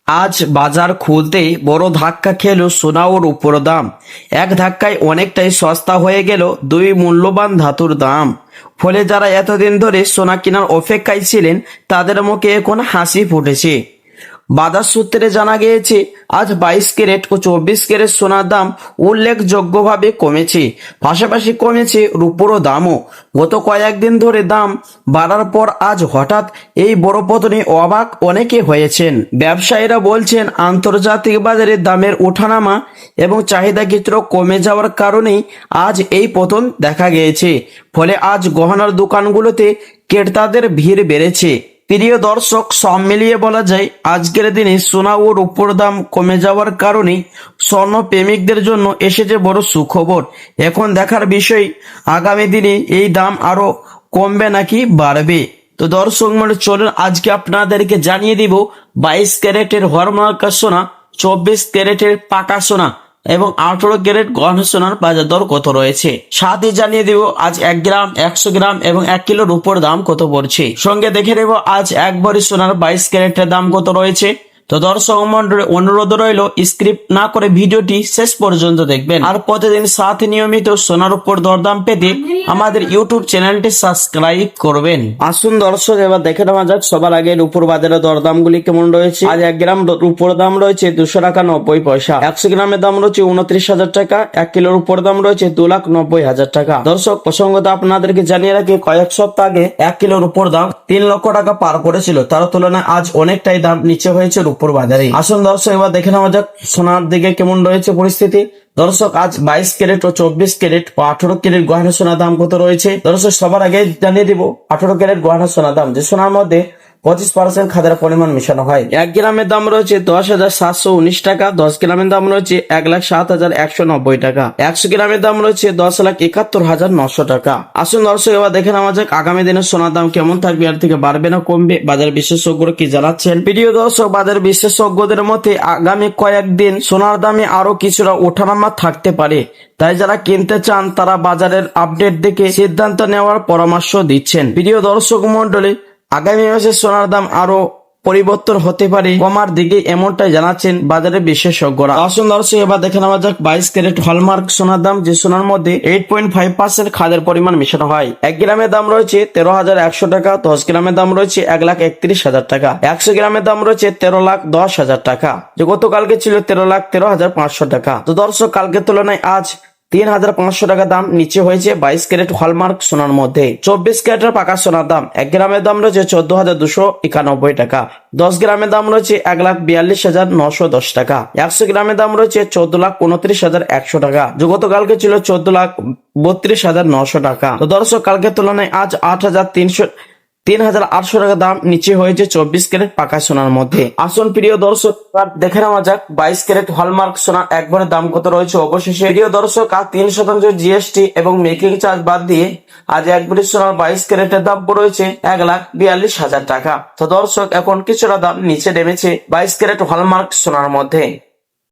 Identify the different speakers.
Speaker 1: আজ বাজার খুলতেই বড় ধাক্কা খেলো সোনা ও রূপোর দাম। এক ধাক্কায় অনেকটাই সস্তা হয়ে গেল দুই মূল্যবান ধাতুর দাম। ফলে যারা এতদিন ধরে সোনা কেনার অপেক্ষায় ছিলেন তাদের মুখে এখন হাসি ফুটেছে। বাজার সূত্রে জানা গিয়েছে আজ 22 ক্যারেট ও 24 ক্যারেট সোনার দাম উল্লেখযোগ্যভাবে কমেছে। পাশাপাশি কমেছে রূপোরও দামও। গত কয়েকদিন ধরে দাম বাড়ার পর আজ হঠাৎ এই বড় পতনে অবাক অনেকে হয়েছেন। ব্যবসায়ীরা বলছেন আন্তর্জাতিক বাজারে দামের ওঠানামা এবং চাহিদা চিত্র কমে যাওয়ার কারণেই আজ এই পতন দেখা গিয়েছে। ফলে আজ গহনার দোকানগুলোতে ক্রেতাদের ভিড় বেড়েছে। প্রিয় দর্শক, সব মিলিয়ে বলা যায় আজকের দিনে সোনা ও রূপোর দাম কমে যাওয়ার কারণে স্বর্ণ প্রেমিকদের জন্য এসেছে বড় সুখবর। এখন দেখার বিষয় আগামী দিনে এই দাম আরো কমবে নাকি বাড়বে। তো দর্শক মনে চলুন আজকে আপনাদেরকে জানিয়ে দিব 22 ক্যারেটের হলমার্ক সোনা, 24 ক্যারেটের পাকা সোনা এবং 18 ক্যারেট গহনা সোনার বাজার দর কত রয়েছে। সাথে জানিয়ে দেব আজ 1 গ্রাম, 100 গ্রাম এবং 1 কিলো রূপোর দাম কত পড়ছে। সঙ্গে দেখে নেব আজ এক ভরি সোনার 22 ক্যারেটের দাম কত রয়েছে। তো দর্শক মন্ডলী অনুরোধ রইল স্ক্রিপ্ট না করে ভিডিওটি শেষ পর্যন্ত দেখবেন। আর প্রতিদিন সাথে নিয়মিত সোনার উপর দরদাম পেতে আমাদের ইউটিউব চ্যানেলটি সাবস্ক্রাইব করবেন। আসুন দর্শক এবার দেখে নেওয়া যাক সবার আগে রূপোর বাজারের দরদাম গুলি কেমন রয়েছে। আজ 1 গ্রাম রূপোর দাম রয়েছে 200 টাকা 90 পয়সা। 100 গ্রামের দাম রয়েছে 29,000 টাকা। 1 কিলোর উপর দাম রয়েছে 2,90,000 টাকা। দর্শক প্রসঙ্গত আপনাদেরকে জানিয়ে রাখি কয়েক সপ্তাহ আগে 1 কিলোর উপর দাম 3 লক্ষ টাকা পার করেছিল। তার তুলনায় আজ অনেকটাই দাম নিচে হয়েছে রূপোর বাজারে। আসুন দর্শক এবার দেখে নেওয়া যাক সোনার দিকে কেমন রয়েছে পরিস্থিতি। দর্শক আজ 22 ক্যারেট ও 24 ক্যারেট ও 18 ক্যারেট গহনা সোনার দাম কত রয়েছে। দর্শক সবার আগে জানিয়ে দিব 18 ক্যারেট গহনা সোনার দাম, যে সোনার মধ্যে 25% খাদের পরিমাণ মেশানো হয়। 1 গ্রামের দাম রয়েছে 10,719 টাকা। 10 গ্রামের দাম রয়েছে 1,07,190 টাকা। 100 গ্রামের দাম রয়েছে 10,71,900 টাকা। আসুন দর্শক এবার দেখে নেওয়া যাক আগামী দিনে সোনার দাম কেমন থাকবে, আর থেকে বাড়বে না কমবে, বাজার বিশেষজ্ঞরা কি জানাচ্ছেন। প্রিয় দর্শক, বাজার বিশেষজ্ঞদের মতে আগামী কয়েকদিন সোনার দামে আরো কিছুটা ওঠানামা থাকতে পারে। তাই যারা কিনতে চান তারা বাজারের আপডেট দেখে সিদ্ধান্ত নেওয়ার পরামর্শ দিচ্ছেন। প্রিয় দর্শক মন্ডলী, আগামী মাসে সোনার দাম আরো পরিবর্তন হতে পারে কমার দিকে, এমনটাই জানাচ্ছেন বাজারের বিশেষজ্ঞরা। আসুন দর্শক এবার দেখে নেওয়া যাক 22 ক্যারেট হলমার্ক সোনার দাম, যে সোনার মধ্যে 8.5% খাদের পরিমাণ মেশানো হয়। 1 গ্রামের দাম রয়েছে 13,100 টাকা। 10 গ্রামের দাম রয়েছে 1,31,000 টাকা। 100 গ্রামের দাম রয়েছে 13,10,000 টাকা, যে গতকালকে ছিল 13,13,500 টাকা। তো দর্শক কালকের তুলনায় আজ 3,500 টাকা দাম নিচে হয়েছে 22 ক্যারেট হলমার্ক সোনার মধ্যে। 24 ক্যারেটের পাকা সোনার দাম 1 গ্রামের দাম রয়েছে 14,291 টাকা। 10 গ্রামের দাম রয়েছে 1,42,910 টাকা। 100 গ্রামের দাম রয়েছে 14,29,100 টাকা, যে গতকালকে ছিল 14,32,900 টাকা। তো দর্শক কালকের তুলনায় আজ 3,800 টাকা দাম নিচে হয়েছে 24 ক্যারেট পাকা সোনার মধ্যে। আসুন প্রিয় দর্শক দেখে নেওয়া যাক 22 ক্যারেট হলমার্ক সোনার এক ভরির দাম কত রয়েছে। অবশেষে প্রিয় দর্শক আজ 3% জিএসটি এবং মেকিং চার্জ বাদ দিয়ে আজ এক ভরি সোনার 22 ক্যারেটের দাম রয়েছে 1,42,000 টাকা। তো দর্শক এখন কিছুটা দাম নিচে নেমেছে 22 ক্যারেট হলমার্ক সোনার মধ্যে।